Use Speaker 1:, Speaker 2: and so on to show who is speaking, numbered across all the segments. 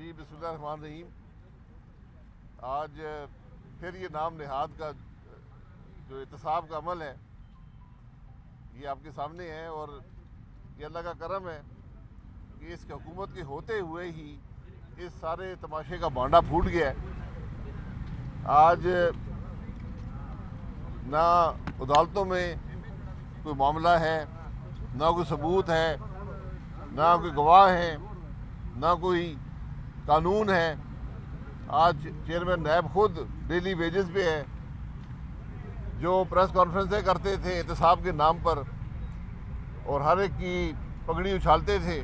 Speaker 1: جی بسم اللہ الرحمن الرحیم. آج پھر یہ نام نہاد کا جو احتساب کا عمل ہے یہ آپ کے سامنے ہے، اور یہ اللہ کا کرم ہے کہ اس حکومت کے ہوتے ہوئے ہی اس سارے تماشے کا بانڈا پھوٹ گیا ہے. آج نہ عدالتوں میں کوئی معاملہ ہے، نہ کوئی ثبوت ہے، نہ کوئی گواہ ہیں، نہ کوئی قانون ہے. آج چیئرمین نیب خود ڈیلی ویجز پہ ہے. جو پریس کانفرنسیں کرتے تھے احتساب کے نام پر اور ہر ایک کی پگڑی اچھالتے تھے،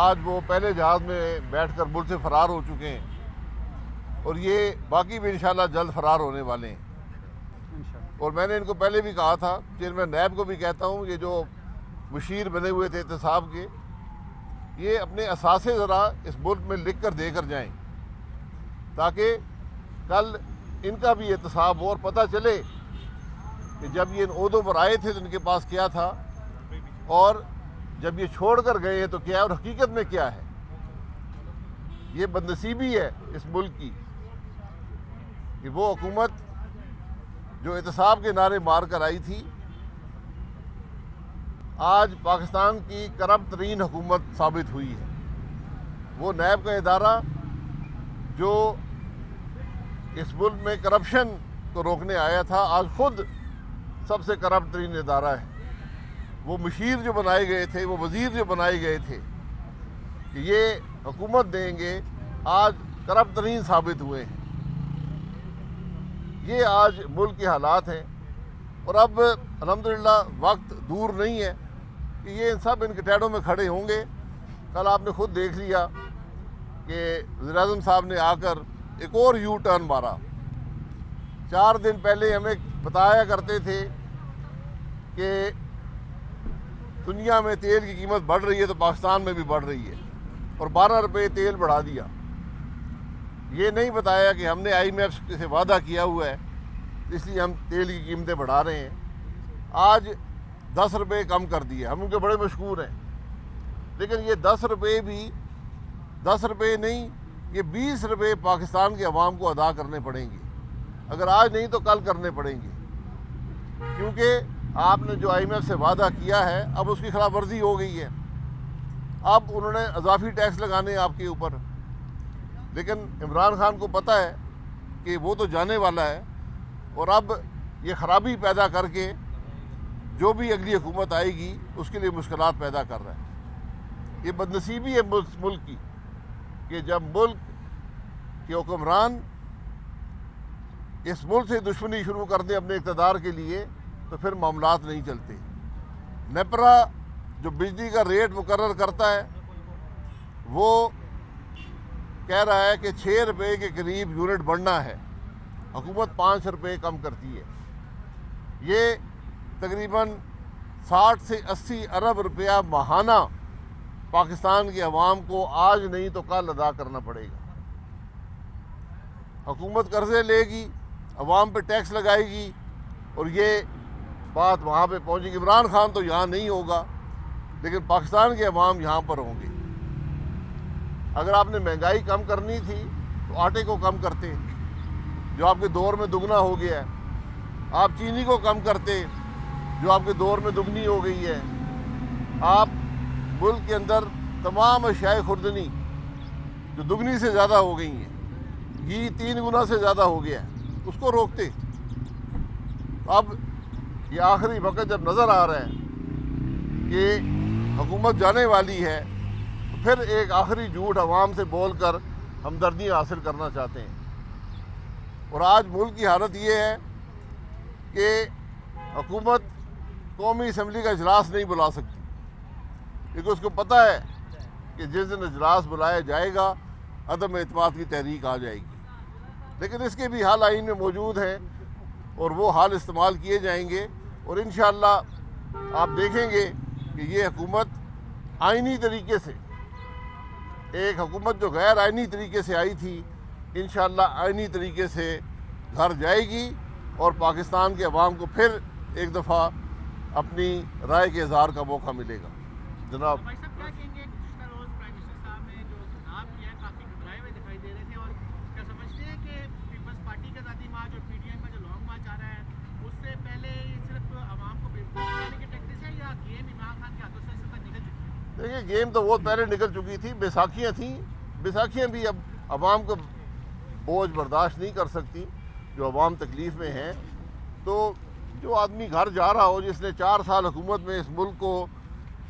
Speaker 1: آج وہ پہلے جہاز میں بیٹھ کر ملک سے فرار ہو چکے ہیں، اور یہ باقی بھی انشاءاللہ جلد فرار ہونے والے ہیں. اور میں نے ان کو پہلے بھی کہا تھا، چیئرمین نیب کو بھی کہتا ہوں، یہ جو مشیر بنے ہوئے تھے احتساب کے، یہ اپنے اثاثے ذرا اس ملک میں لکھ کر دے کر جائیں تاکہ کل ان کا بھی احتساب ہو اور پتہ چلے کہ جب یہ ان عہدوں پر آئے تھے تو ان کے پاس کیا تھا، اور جب یہ چھوڑ کر گئے تو کیا ہے، اور حقیقت میں کیا ہے. یہ بدنصیبی ہے اس ملک کی کہ وہ حکومت جو احتساب کے نعرے مار کر آئی تھی آج پاکستان کی کرپٹ ترین حکومت ثابت ہوئی ہے. وہ نیب کا ادارہ جو اس ملک میں کرپشن کو روکنے آیا تھا آج خود سب سے کرپٹ ترین ادارہ ہے. وہ مشیر جو بنائے گئے تھے، وہ وزیر جو بنائے گئے تھے کہ یہ حکومت دیں گے، آج کرپٹ ترین ثابت ہوئے ہیں. یہ آج ملک کے حالات ہیں، اور اب الحمدللہ وقت دور نہیں ہے کہ یہ سب ان کے ٹیڑوں میں کھڑے ہوں گے. کل آپ نے خود دیکھ لیا کہ وزیر اعظم صاحب نے آ کر ایک اور یو ٹرن مارا. 4 دن پہلے ہمیں بتایا کرتے تھے کہ دنیا میں تیل کی قیمت بڑھ رہی ہے تو پاکستان میں بھی بڑھ رہی ہے، اور 12 روپے تیل بڑھا دیا. یہ نہیں بتایا کہ ہم نے IMF سے وعدہ کیا ہوا ہے اس لیے ہم تیل کی قیمتیں بڑھا رہے ہیں. آج 10 روپے کم کر دیے، ہم ان کے بڑے مشکور ہیں، لیکن یہ 10 روپے بھی 10 روپے نہیں، یہ 20 روپے پاکستان کے عوام کو ادا کرنے پڑیں گے. اگر آج نہیں تو کل کرنے پڑیں گے، کیونکہ آپ نے جو IMF سے وعدہ کیا ہے اب اس کی خلاف ورزی ہو گئی ہے. اب انہوں نے اضافی ٹیکس لگانے آپ کے اوپر، لیکن عمران خان کو پتہ ہے کہ وہ تو جانے والا ہے، اور اب یہ خرابی پیدا کر کے جو بھی اگلی حکومت آئے گی اس کے لیے مشکلات پیدا کر رہا ہے. یہ بدنصیبی ہے ملک کی کہ جب ملک کے حکمران اس ملک سے دشمنی شروع کر دیں اپنے اقتدار کے لیے تو پھر معاملات نہیں چلتے. نیپرا جو بجلی کا ریٹ مقرر کرتا ہے وہ کہہ رہا ہے کہ 6 روپے کے قریب یونٹ بڑھنا ہے، حکومت 5 روپے کم کرتی ہے. یہ تقریباً 60 سے 80 ارب روپیہ ماہانہ پاکستان کے عوام کو آج نہیں تو کل ادا کرنا پڑے گا. حکومت قرضے لے گی، عوام پہ ٹیکس لگائے گی، اور یہ بات وہاں پہ پہنچے گی. عمران خان تو یہاں نہیں ہوگا لیکن پاکستان کے عوام یہاں پر ہوں گے. اگر آپ نے مہنگائی کم کرنی تھی تو آٹے کو کم کرتے جو آپ کے دور میں دگنا ہو گیا ہے. آپ چینی کو کم کرتے جو آپ کے دور میں دگنی ہو گئی ہے. آپ ملک کے اندر تمام اشیاء خوردنی جو دگنی سے زیادہ ہو گئی ہیں، گھی 3 گنا سے زیادہ ہو گیا ہے، اس کو روکتے. اب یہ آخری وقت جب نظر آ رہا ہے کہ حکومت جانے والی ہے تو پھر ایک آخری جھوٹ عوام سے بول کر ہمدردیاں حاصل کرنا چاہتے ہیں. اور آج ملک کی حالت یہ ہے کہ حکومت قومی اسمبلی کا اجلاس نہیں بلا سکتی، کیونکہ اس کو پتہ ہے کہ جس دن اجلاس بلایا جائے گا عدم اعتماد کی تحریک آ جائے گی. لیکن اس کے بھی حال آئین میں موجود ہیں اور وہ حال استعمال کیے جائیں گے، اور انشاءاللہ آپ دیکھیں گے کہ یہ حکومت آئینی طریقے سے، ایک حکومت جو غیر آئینی طریقے سے آئی تھی، انشاءاللہ آئینی طریقے سے گھر جائے گی، اور پاکستان کے عوام کو پھر ایک دفعہ اپنی رائے کے اظہار کا موقع ملے گا. جناب
Speaker 2: بھائی صاحب کیا کہیں گے؟ گزشتہ روز پرائم منسٹر صاحب نے جو خطاب کیا
Speaker 1: دیکھیں گیم تو بہت پہلے نکل چکی تھی، بیساکھیاں تھیں، بیساکھیاں بھی اب عوام کو بوجھ برداشت نہیں کر سکتی، جو عوام تکلیف میں ہیں۔ تو جو آدمی گھر جا رہا ہو، جس نے 4 سال حکومت میں اس ملک کو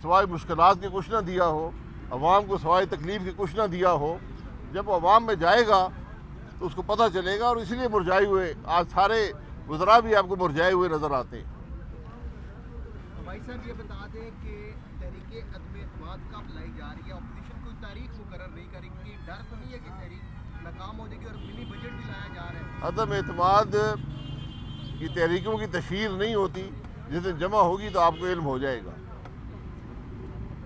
Speaker 1: سوائے مشکلات کے کچھ نہ دیا ہو، عوام کو سوائے تکلیف کے کچھ نہ دیا ہو، جب وہ عوام میں جائے گا تو اس کو پتہ چلے گا، اور اس لیے مرجائے ہوئے آج سارے وزراء بھی آپ کو مرجائے ہوئے نظر آتے ہیں۔
Speaker 2: بھائی صاحب یہ بتا دیں کہ تحریک عدم اعتماد کب لائی جا رہی ہے؟ اپوزیشن کوئی تاریخ مقرر نہیں کرے گی، ڈر تو نہیں ہے کہ تحریک ناکام ہو جائے گی؟ اور منی بجٹ بھی لایا جا رہا ہے۔
Speaker 1: عدم اعتماد کی تحریکوں کی تشہیر نہیں ہوتی، جس دن جمع ہوگی تو آپ کو علم ہو جائے گا۔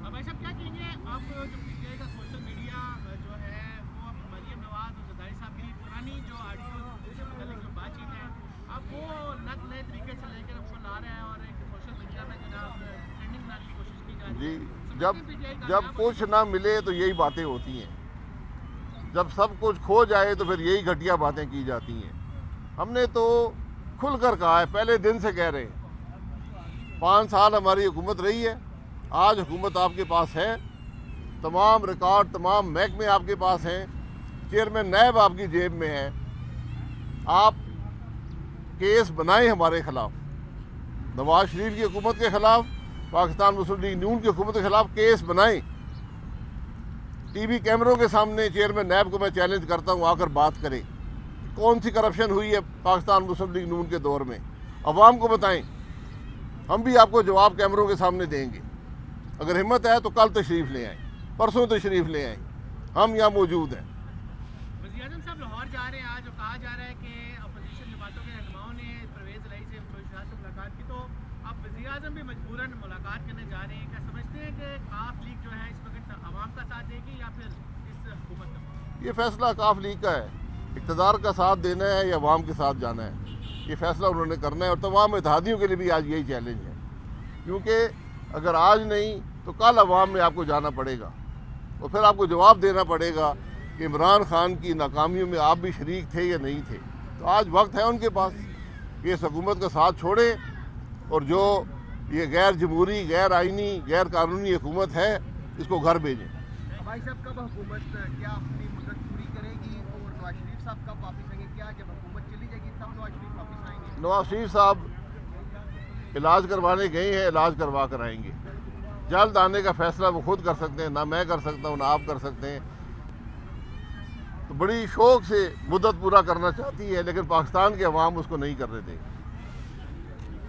Speaker 3: بھائی صاحب کیا کہیں گے آپ جو پی ٹی آئی کا سوشل میڈیا جو ہے وہ مریم نواز اور زرداری صاحب کی پرانی جو آڈیو سے متعلق جو بات چیت ہے اب وہ نئے طریقے سے لے کر ہم کو لا رہے ہیں، اور ایک سوشل میڈیا میں جناب ٹرینڈنگ لانے کی کوشش کی جا رہی ہے؟
Speaker 1: جی، جب کچھ نہ ملے تو یہی باتیں ہوتی ہیں، جب سب کچھ کھو جائے تو پھر یہی گھٹیا باتیں کی جاتی ہیں۔ ہم نے تو کھل کر کہا ہے، پہلے دن سے کہہ رہے ہیں، 5 سال ہماری حکومت رہی ہے، آج حکومت آپ کے پاس ہے، تمام ریکارڈ تمام محکمے آپ کے پاس ہیں، چیئرمین نیب آپ کی جیب میں ہے، آپ کیس بنائیں ہمارے خلاف، نواز شریف کی حکومت کے خلاف، پاکستان مسلم لیگ نون کی حکومت کے خلاف کیس بنائیں۔ ٹی وی کیمروں کے سامنے چیئرمین نیب کو میں چیلنج کرتا ہوں، آ کر بات کریں، کون سی کرپشن ہوئی ہے پاکستان مسلم لیگ نون کے دور میں، عوام کو بتائیں، ہم بھی آپ کو جواب کیمروں کے سامنے دیں گے۔ اگر ہمت ہے تو کل تشریف لے آئیں، پرسوں تشریف لے آئیں، ہم یہاں موجود ہیں۔
Speaker 3: وزیر اعظم صاحب لاہور جا رہے ہیں آج، اور کہا جا رہا ہے کہ اپوزیشن جماعتوں کے رہنماؤں نے پرویز الہی سے شاہ سے ملاقات کی، تو اب وزیر اعظم بھی مجبوراً ملاقات کرنے جا رہے ہیں۔ کیا سمجھتے ہیں کہ کاف لیگ جو ہے اس وقت عوام کا ساتھ دے گی یا پھر اس حکومت کا؟
Speaker 1: یہ فیصلہ کاف لیگ کا ہے، اقتدار کا ساتھ دینا ہے یا عوام کے ساتھ جانا ہے، یہ فیصلہ انہوں نے کرنا ہے، اور تمام اتحادیوں کے لیے بھی آج یہی چیلنج ہے، کیونکہ اگر آج نہیں تو کل عوام میں آپ کو جانا پڑے گا، اور پھر آپ کو جواب دینا پڑے گا کہ عمران خان کی ناکامیوں میں آپ بھی شریک تھے یا نہیں تھے۔ تو آج وقت ہے ان کے پاس کہ اس حکومت کا ساتھ چھوڑیں، اور جو یہ غیر جمہوری، غیر آئینی، غیر قانونی حکومت ہے اس کو گھر بھیجیں۔
Speaker 2: بھائی صاحب کب حکومت کیا اپنی مدت پوری کرے گی، اور نواز شریف صاحب کب واپس آئیں گے؟ کیا جب حکومت چلی جائے گی تب نواز شریف واپس آئیں گے؟
Speaker 1: نواز شریف صاحب علاج کروانے گئے ہیں، علاج کروا کر آئیں گے، جلد آنے کا فیصلہ وہ خود کر سکتے ہیں، نہ میں کر سکتا ہوں نہ آپ کر سکتے ہیں۔ تو بڑی شوق سے مدت پورا کرنا چاہتی ہے، لیکن پاکستان کے عوام اس کو نہیں کرنے دیں گے۔